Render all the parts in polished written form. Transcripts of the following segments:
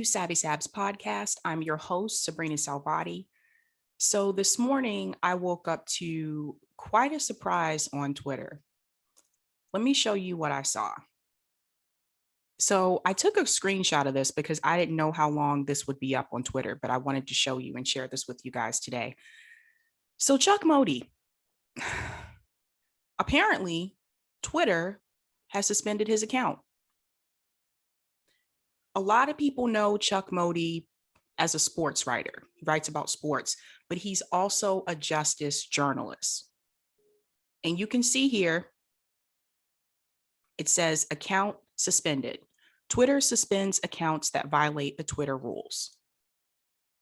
to Sabs podcast. I'm your host, Sabrina Salvati. So this morning, I woke up to quite a surprise on Twitter. Let me show you what I saw. So I took a screenshot of this because I didn't know how long this would be up on Twitter, but I wanted to show you and share this with you guys today. So Chuck Modi, apparently Twitter has suspended his account. A lot of people know Chuck Modi as a sports writer. He writes about sports, but he's also a justice journalist. And you can see here, it says account suspended. Twitter suspends accounts that violate the Twitter rules.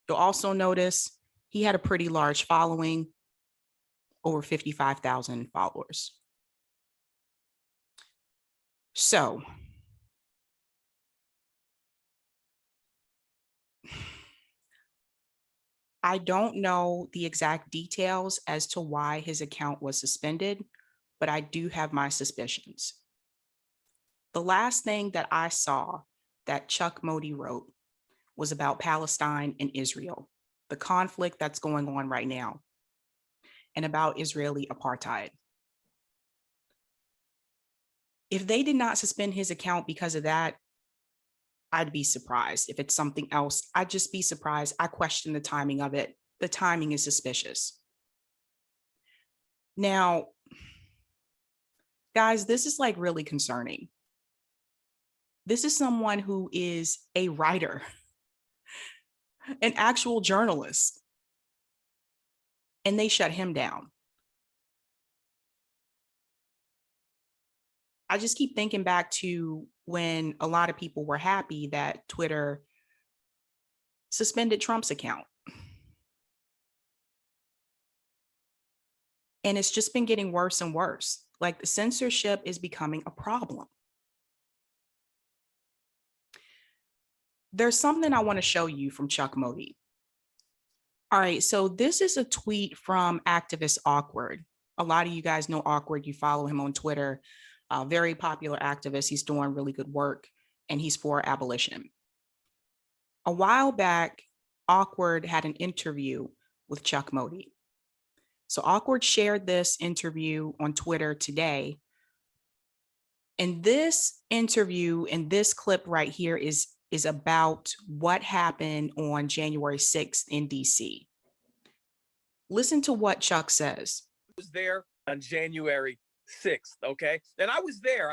You'll also notice he had a pretty large following, over 55,000 followers. So, I don't know the exact details as to why his account was suspended, but I do have my suspicions. The last thing that I saw that Chuck Modi wrote was about Palestine and Israel, the conflict that's going on right now, and about Israeli apartheid. If they did not suspend his account because of that, I'd be surprised. If it's something else, I'd just be surprised. I question the timing of it. The timing is suspicious. Now, guys, this is like really concerning. This is someone who is a writer, an actual journalist, and they shut him down. I just keep thinking back to when a lot of people were happy that Twitter suspended Trump's account. And it's just been getting worse and worse. Like the censorship is becoming a problem. There's something I want to show you from Chuck Modi. All right, so this is a tweet from activist Awkward. A lot of you guys know Awkward. You follow him on Twitter. Very popular activist. He's doing really good work, and he's for abolition. A while back, Awkward had an interview with Chuck Modi. So Awkward shared this interview on Twitter today. And this interview and this clip right here is about what happened on January 6th in DC. Listen to what Chuck says. I was there on January 6th, okay? And I was there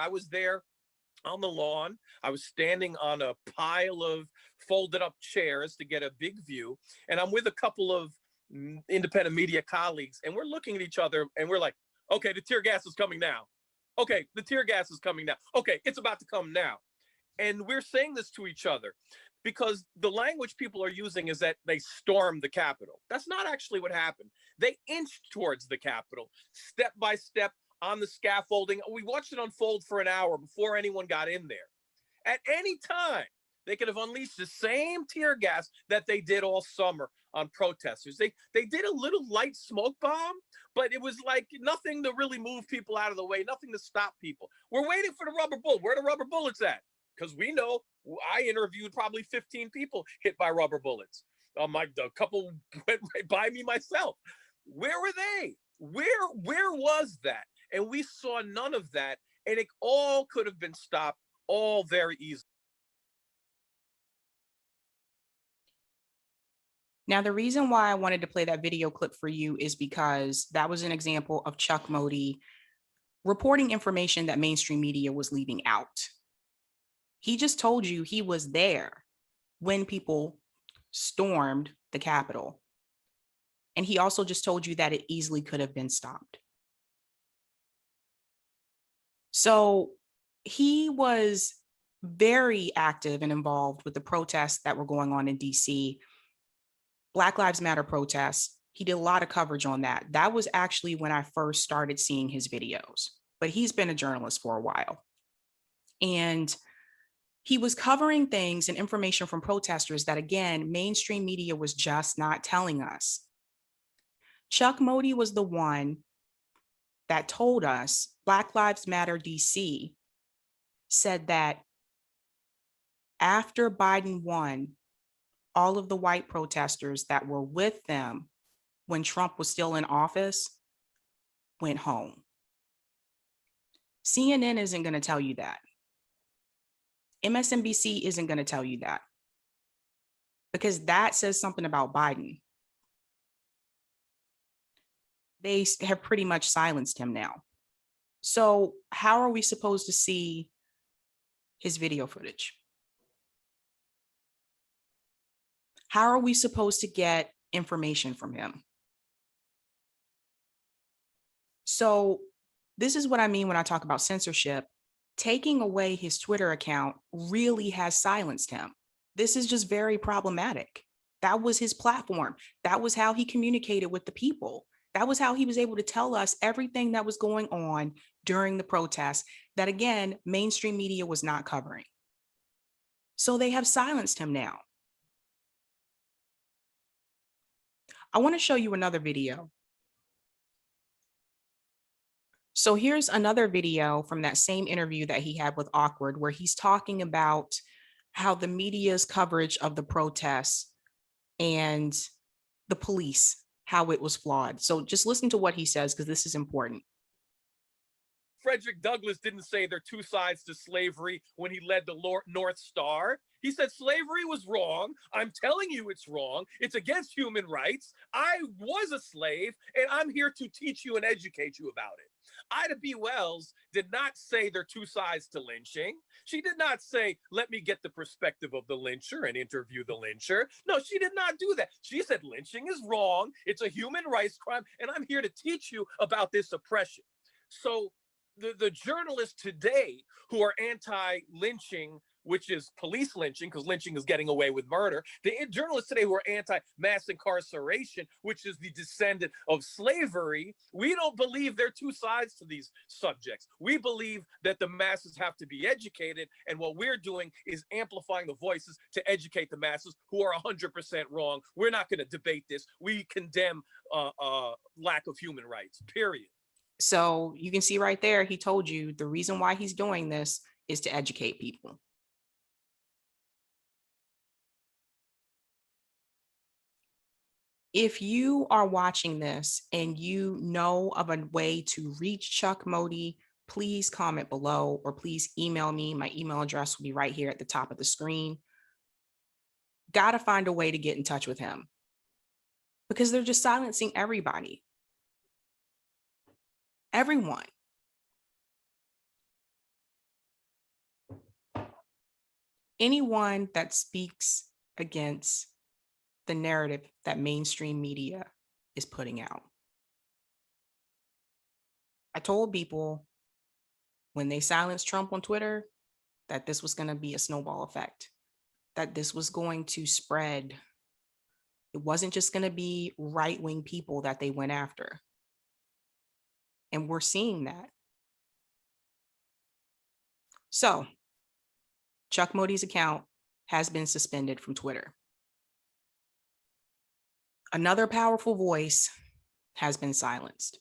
on the lawn. I was standing on a pile of folded up chairs to get a big view. And I'm with a couple of independent media colleagues, and we're looking at each other and we're like, okay, the tear gas is coming now. Okay, the tear gas is coming now. Okay, it's about to come now. And we're saying this to each other because the language people are using is that they stormed the Capitol. That's not actually what happened. They inched towards the Capitol, step by step on the scaffolding. We watched it unfold for an hour before anyone got in there. At any time, they could have unleashed the same tear gas that they did all summer on protesters. They did a little light smoke bomb, but it was like nothing to really move people out of the way, nothing to stop people. We're waiting for the rubber bullet. Where are the rubber bullets at? Because we know I interviewed probably 15 people hit by rubber bullets. A couple went right by me myself. Where were they? Where was that? And we saw none of that. And it all could have been stopped all very easily. Now, the reason why I wanted to play that video clip for you is because that was an example of Chuck Modi reporting information that mainstream media was leaving out. He just told you he was there when people stormed the Capitol. And he also just told you that it easily could have been stopped. So he was very active and involved with the protests that were going on in DC. Black Lives Matter protests. He did a lot of coverage on that. That was actually when I first started seeing his videos, but he's been a journalist for a while. And he was covering things and information from protesters that, again, mainstream media was just not telling us. Chuck Modi was the one that told us Black Lives Matter DC said that After Biden won, all of the white protesters that were with them when Trump was still in office went home. CNN isn't going to tell you that. MSNBC isn't going to tell you that, because that says something about Biden. They have pretty much silenced him now. So how are we supposed to see his video footage? How are we supposed to get information from him? So this is what I mean when I talk about censorship. Taking away his Twitter account really has silenced him. This is just very problematic. That was his platform. That was how he communicated with the people. That was how he was able to tell us everything that was going on during the protests that, again, mainstream media was not covering. So they have silenced him now. I want to show you another video. So here's another video from that same interview that he had with Awkward, where he's talking about how the media's coverage of the protests and the police, how it was flawed. So just listen to what he says, because this is important. Frederick Douglass didn't say there are two sides to slavery when he led the North Star. He said slavery was wrong. I'm telling you it's wrong. It's against human rights. I was a slave, and I'm here to teach you and educate you about it. Ida B. Wells did not say there are two sides to lynching. She did not say, let me get the perspective of the lyncher and interview the lyncher. No, she did not do that. She said lynching is wrong. It's a human rights crime, and I'm here to teach you about this oppression. So the journalists today who are anti-lynching, which is police lynching, because lynching is getting away with murder, the journalists today who are anti-mass incarceration, which is the descendant of slavery, we don't believe there are two sides to these subjects. We believe that the masses have to be educated, and what we're doing is amplifying the voices to educate the masses who are 100% wrong. We're not going to debate this. We condemn lack of human rights, period. So you can see right there, he told you the reason why he's doing this is to educate people. If you are watching this and you know of a way to reach Chuck Modi, please comment below or please email me. My email address will be right here at the top of the screen. Got to find a way to get in touch with him, because they're just silencing everybody. Everyone. Anyone that speaks against the narrative that mainstream media is putting out. I told people when they silenced Trump on Twitter that this was going to be a snowball effect, that this was going to spread. It wasn't just going to be right-wing people that they went after. And we're seeing that. So Chuck Modi's account has been suspended from Twitter. Another powerful voice has been silenced.